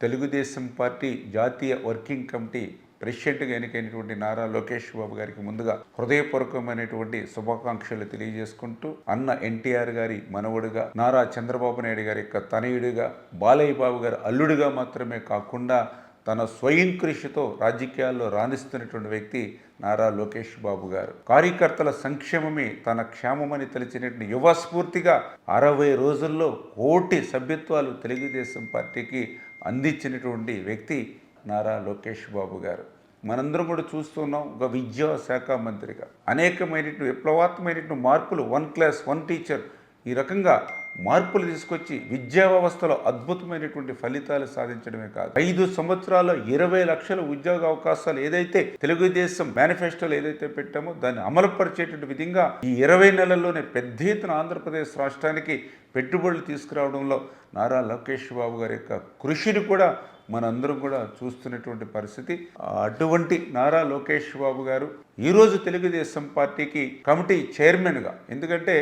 Telugu Desam party జాతీయ working committee ప్రెసిడెంట్గా ఎన్నికైనటువంటి నారా లోకేష్ బాబు గారికి ముందుగా హృదయపూర్వకమైనటువంటి శుభాకాంక్షలు తెలియజేసుకుంటూ అన్న ఎన్టీఆర్ గారి మనవడుగా నారా చంద్రబాబు నాయుడు గారి యొక్క తనయుడిగా బాలయ్య బాబు గారి అల్లుడిగా మాత్రమే కాకుండా తన స్వయం కృషితో రాజకీయాల్లో రాణిస్తున్నటువంటి వ్యక్తి నారా లోకేష్ బాబు గారు. కార్యకర్తల సంక్షేమమే తన క్షేమమని తలిచినటువంటి యువ స్ఫూర్తిగా 60 రోజుల్లో కోటి సభ్యత్వాలు తెలుగుదేశం పార్టీకి అందించినటువంటి వ్యక్తి నారా లోకేష్ బాబు గారు. మనందరం కూడా చూస్తున్నాం, ఒక విద్యాశాఖ మంత్రిగా అనేకమైనటువంటి విప్లవాత్మకమైనటువంటి మార్పులు, 1 క్లాస్ 1 టీచర్ ఈ రకంగా మార్పులు తీసుకొచ్చి విద్యా వ్యవస్థలో అద్భుతమైనటువంటి ఫలితాలు సాధించడమే కాదు, 5 సంవత్సరాల్లో 20 లక్షల ఉద్యోగ అవకాశాలు ఏదైతే తెలుగుదేశం మేనిఫెస్టోలో ఏదైతే పెట్టామో దాన్ని అమలుపరిచేటువంటి విధంగా ఈ 20 నెలల్లోనే పెద్ద ఎత్తున ఆంధ్రప్రదేశ్ రాష్ట్రానికి పెట్టుబడులు తీసుకురావడంలో నారా లోకేష్ బాబు గారి యొక్క కృషిని కూడా మనందరం కూడా చూస్తున్నటువంటి పరిస్థితి. అటువంటి నారా లోకేష్ బాబు గారు ఈరోజు తెలుగుదేశం పార్టీకి కమిటీ చైర్మన్గా, ఎందుకంటే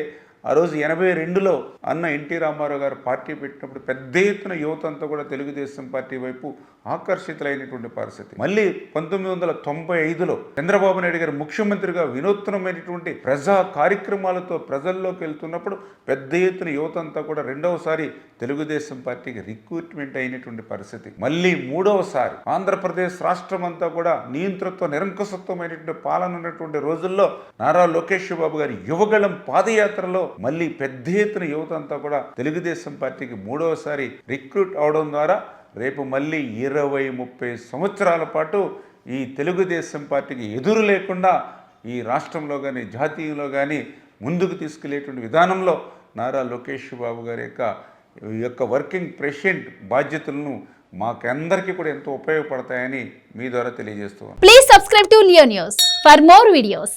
ఆ రోజు 82లో అన్న ఎన్టీ రామారావు గారు పార్టీ పెట్టినప్పుడు పెద్ద ఎత్తున యువత అంతా కూడా తెలుగుదేశం పార్టీ వైపు ఆకర్షితులైనటువంటి పరిస్థితి. మళ్ళీ 1995లో చంద్రబాబు నాయుడు గారు ముఖ్యమంత్రిగా వినూత్నమైనటువంటి ప్రజా కార్యక్రమాలతో ప్రజల్లోకి వెళ్తున్నప్పుడు పెద్ద ఎత్తున యువత అంతా కూడా రెండవసారి తెలుగుదేశం పార్టీకి రిక్రూట్మెంట్ అయినటువంటి పరిస్థితి. మళ్ళీ మూడవసారి ఆంధ్రప్రదేశ్ రాష్ట్రం అంతా కూడా నియంతృత్వ నిరంకుశత్వమైనటువంటి పాలన ఉన్నటువంటి రోజుల్లో నారా లోకేష్ బాబు గారి యువగళం పాదయాత్రలో మళ్ళీ పెద్ద ఎత్తున యువత అంతా కూడా తెలుగుదేశం పార్టీకి మూడవసారి రిక్రూట్ అవడం ద్వారా రేపు మళ్ళీ 20-30 సంవత్సరాల పాటు ఈ తెలుగుదేశం పార్టీకి ఎదురు లేకుండా ఈ రాష్ట్రంలో కానీ జాతీయంలో కానీ ముందుకు తీసుకెళ్లేటువంటి విధానంలో నారా లోకేష్ బాబు గారి యొక్క వర్కింగ్ ప్రెసిడెంట్ బాధ్యతలను మాకందరికీ కూడా ఎంతో ఉపయోగపడతాయని మీ ద్వారా తెలియజేస్తున్నాను. Please subscribe to Leo news for more videos.